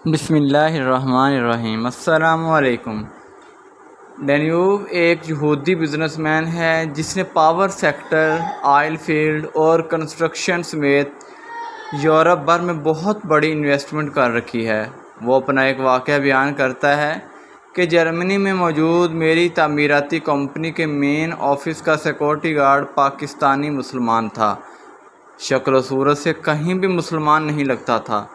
بسم اللہ الرحمن الرحیم۔ السلام علیکم۔ ڈینیوب ایک یہودی بزنس مین ہے جس نے پاور سیکٹر، آئل فیلڈ اور کنسٹرکشن سمیت یورپ بھر میں بہت بڑی انویسٹمنٹ کر رکھی ہے۔ وہ اپنا ایک واقعہ بیان کرتا ہے کہ جرمنی میں موجود میری تعمیراتی کمپنی کے مین آفس کا سیکورٹی گارڈ پاکستانی مسلمان تھا۔ شکل و صورت سے کہیں بھی مسلمان نہیں لگتا تھا،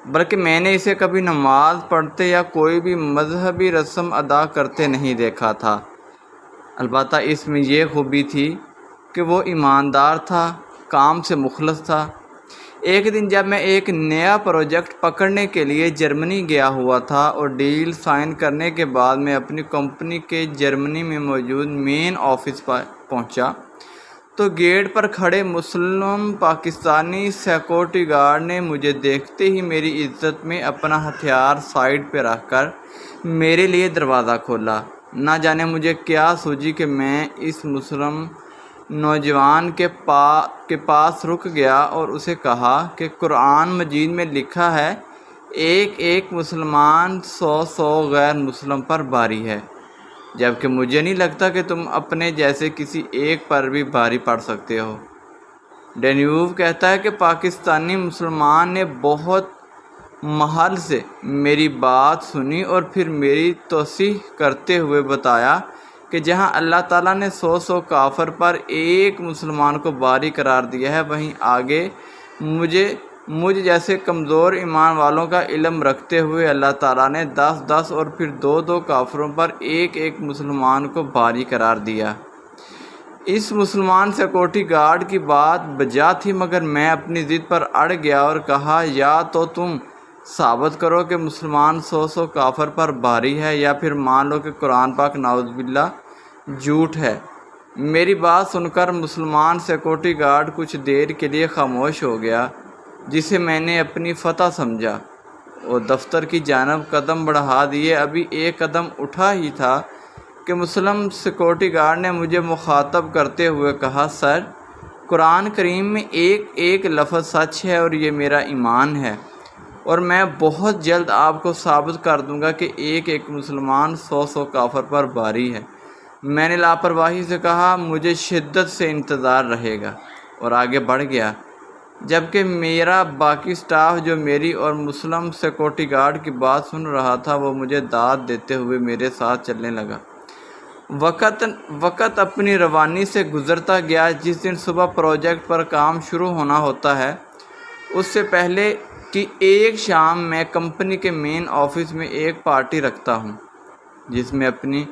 بلکہ میں نے اسے کبھی نماز پڑھتے یا کوئی بھی مذہبی رسم ادا کرتے نہیں دیکھا تھا۔ البتہ اس میں یہ خوبی تھی کہ وہ ایماندار تھا، کام سے مخلص تھا۔ ایک دن جب میں ایک نیا پروجیکٹ پکڑنے کے لیے جرمنی گیا ہوا تھا اور ڈیل سائن کرنے کے بعد میں اپنی کمپنی کے جرمنی میں موجود مین آفس پر پہنچا تو گیٹ پر کھڑے مسلم پاکستانی سیکورٹی گارڈ نے مجھے دیکھتے ہی میری عزت میں اپنا ہتھیار سائیڈ پہ رکھ کر میرے لیے دروازہ کھولا۔ نہ جانے مجھے کیا سوچی کہ میں اس مسلم نوجوان کے پاس رک گیا اور اسے کہا کہ قرآن مجید میں لکھا ہے ایک ایک مسلمان 100 غیر مسلم پر باری ہے، جبکہ مجھے نہیں لگتا کہ تم اپنے جیسے کسی ایک پر بھی بھاری پڑ سکتے ہو۔ ڈینیوب کہتا ہے کہ پاکستانی مسلمان نے بہت محل سے میری بات سنی اور پھر میری توضیح کرتے ہوئے بتایا کہ جہاں اللہ تعالیٰ نے 100 کافر پر ایک مسلمان کو باری قرار دیا ہے، وہیں آگے مجھ جیسے کمزور ایمان والوں کا علم رکھتے ہوئے اللہ تعالیٰ نے 10 اور پھر 2 کافروں پر ایک ایک مسلمان کو باری قرار دیا۔ اس مسلمان سیکورٹی گارڈ کی بات بجا تھی، مگر میں اپنی ضد پر اڑ گیا اور کہا یا تو تم ثابت کرو کہ مسلمان 100 کافر پر باری ہے، یا پھر مان لو کہ قرآن پاک نعوذ باللہ جھوٹ ہے۔ میری بات سن کر مسلمان سیکورٹی گارڈ کچھ دیر کے لیے خاموش ہو گیا، جسے میں نے اپنی فتح سمجھا۔ وہ دفتر کی جانب قدم بڑھا دیے، ابھی ایک قدم اٹھا ہی تھا کہ مسلم سیکورٹی گارڈ نے مجھے مخاطب کرتے ہوئے کہا، سر، قرآن کریم میں ایک ایک لفظ سچ ہے اور یہ میرا ایمان ہے، اور میں بہت جلد آپ کو ثابت کر دوں گا کہ ایک ایک مسلمان 100 کافر پر باری ہے۔ میں نے لاپرواہی سے کہا، مجھے شدت سے انتظار رہے گا، اور آگے بڑھ گیا، جبکہ میرا باقی سٹاف جو میری اور مسلم سیکورٹی گارڈ کی بات سن رہا تھا وہ مجھے داد دیتے ہوئے میرے ساتھ چلنے لگا۔ وقت اپنی روانی سے گزرتا گیا۔ جس دن صبح پروجیکٹ پر کام شروع ہونا ہوتا ہے، اس سے پہلے کی ایک شام میں کمپنی کے مین آفس میں ایک پارٹی رکھتا ہوں، جس میں اپنی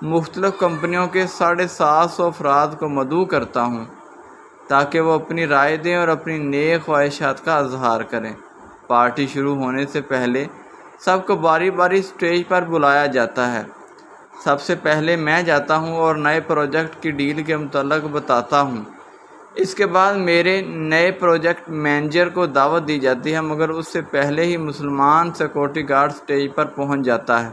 مختلف کمپنیوں کے 750 افراد کو مدعو کرتا ہوں تاکہ وہ اپنی رائے دیں اور اپنی نیک خواہشات کا اظہار کریں۔ پارٹی شروع ہونے سے پہلے سب کو باری باری سٹیج پر بلایا جاتا ہے۔ سب سے پہلے میں جاتا ہوں اور نئے پروجیکٹ کی ڈیل کے متعلق بتاتا ہوں۔ اس کے بعد میرے نئے پروجیکٹ مینیجر کو دعوت دی جاتی ہے، مگر اس سے پہلے ہی مسلمان سیکورٹی گارڈ سٹیج پر پہنچ جاتا ہے،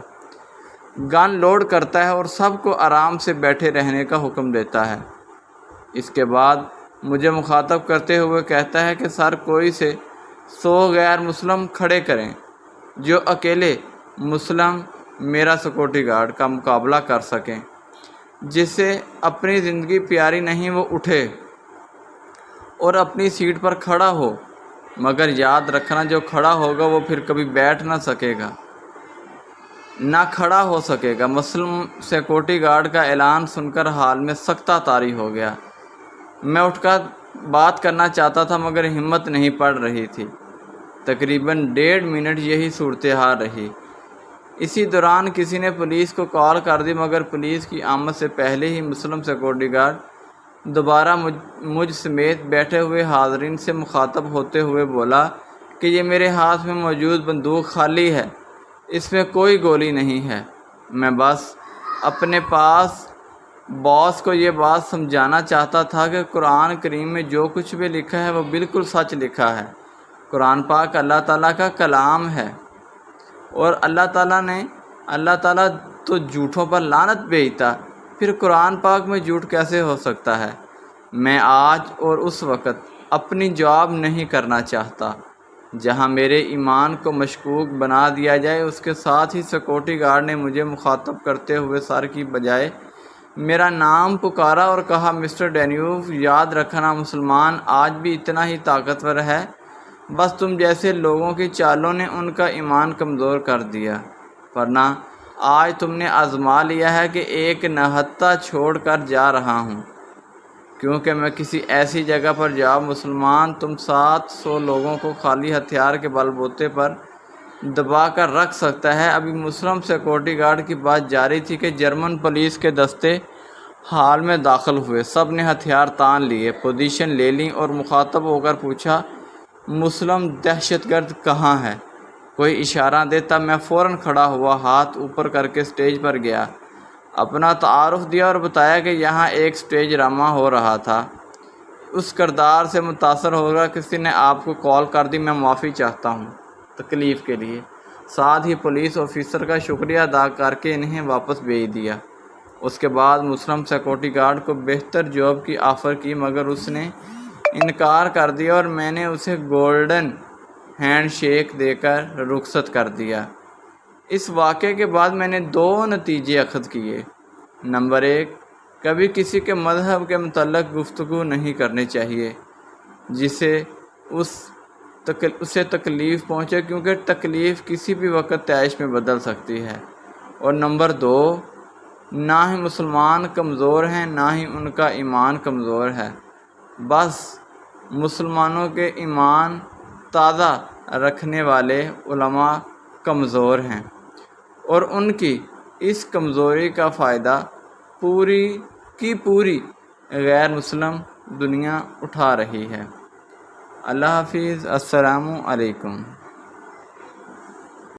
گن لوڈ کرتا ہے اور سب کو آرام سے بیٹھے رہنے کا حکم دیتا ہے۔ اس کے بعد مجھے مخاطب کرتے ہوئے کہتا ہے کہ سر، کوئی سے 100 غیر مسلم کھڑے کریں جو اکیلے مسلم میرا سیکورٹی گارڈ کا مقابلہ کر سکیں۔ جسے اپنی زندگی پیاری نہیں وہ اٹھے اور اپنی سیٹ پر کھڑا ہو، مگر یاد رکھنا جو کھڑا ہوگا وہ پھر کبھی بیٹھ نہ سکے گا، نہ کھڑا ہو سکے گا۔ مسلم سیکورٹی گارڈ کا اعلان سن کر حال میں سکتہ طاری ہو گیا۔ میں اٹھ کر بات کرنا چاہتا تھا مگر ہمت نہیں پڑ رہی تھی۔ تقریباً 1.5 منٹ یہی صورتحال رہی۔ اسی دوران کسی نے پولیس کو کال کر دی، مگر پولیس کی آمد سے پہلے ہی مسلم سیکورٹی گارڈ دوبارہ مجھ سمیت بیٹھے ہوئے حاضرین سے مخاطب ہوتے ہوئے بولا کہ یہ میرے ہاتھ میں موجود بندوق خالی ہے، اس میں کوئی گولی نہیں ہے۔ میں بس اپنے باس کو یہ بات سمجھانا چاہتا تھا کہ قرآن کریم میں جو کچھ بھی لکھا ہے وہ بالکل سچ لکھا ہے۔ قرآن پاک اللہ تعالیٰ کا کلام ہے، اور اللہ تعالیٰ تو جھوٹوں پر لعنت بھیجتا، پھر قرآن پاک میں جھوٹ کیسے ہو سکتا ہے؟ میں آج اور اس وقت اپنی جاب نہیں کرنا چاہتا۔ جہاں میرے ایمان کو مشکوک بنا دیا جائے۔ اس کے ساتھ ہی سیکورٹی گارڈ نے مجھے مخاطب کرتے ہوئے سر کی بجائے میرا نام پکارا اور کہا، مسٹر ڈینیوو، یاد رکھنا مسلمان آج بھی اتنا ہی طاقتور ہے، بس تم جیسے لوگوں کی چالوں نے ان کا ایمان کمزور کر دیا، ورنہ آج تم نے آزما لیا ہے کہ ایک نہتہ چھوڑ کر جا رہا ہوں، کیونکہ میں کسی ایسی جگہ پر جاؤ مسلمان تم 700 لوگوں کو خالی ہتھیار کے بل بوتے پر دبا کر رکھ سکتا ہے۔ ابھی مسلم سیکورٹی گارڈ کی بات جاری تھی کہ جرمن پولیس کے دستے ہال میں داخل ہوئے۔ سب نے ہتھیار تان لیے، پوزیشن لے لیں اور مخاطب ہو کر پوچھا، مسلم دہشت گرد کہاں ہے؟ کوئی اشارہ دیتا میں فوراً کھڑا ہوا، ہاتھ اوپر کر کے سٹیج پر گیا، اپنا تعارف دیا اور بتایا کہ یہاں ایک سٹیج ڈرامہ ہو رہا تھا، اس کردار سے متاثر ہو کر کسی نے آپ کو کال کر دی، میں معافی چاہتا ہوں تکلیف کے لیے۔ ساتھ ہی پولیس آفیسر کا شکریہ ادا کر کے انہیں واپس بھیج دیا۔ اس کے بعد مسلم سیکورٹی گارڈ کو بہتر جاب کی آفر کی، مگر اس نے انکار کر دیا اور میں نے اسے گولڈن ہینڈ شیک دے کر رخصت کر دیا۔ اس واقعے کے بعد میں نے 2 نتیجے اخذ کیے۔ نمبر 1، کبھی کسی کے مذہب کے متعلق گفتگو نہیں کرنی چاہیے جسے اسے تکلیف پہنچے، کیونکہ تکلیف کسی بھی وقت طیش میں بدل سکتی ہے۔ اور نمبر 2، نہ ہی مسلمان کمزور ہیں نہ ہی ان کا ایمان کمزور ہے، بس مسلمانوں کے ایمان تازہ رکھنے والے علماء کمزور ہیں اور ان کی اس کمزوری کا فائدہ پوری کی پوری غیر مسلم دنیا اٹھا رہی ہے۔ اللہ حافظ، السلام علیکم۔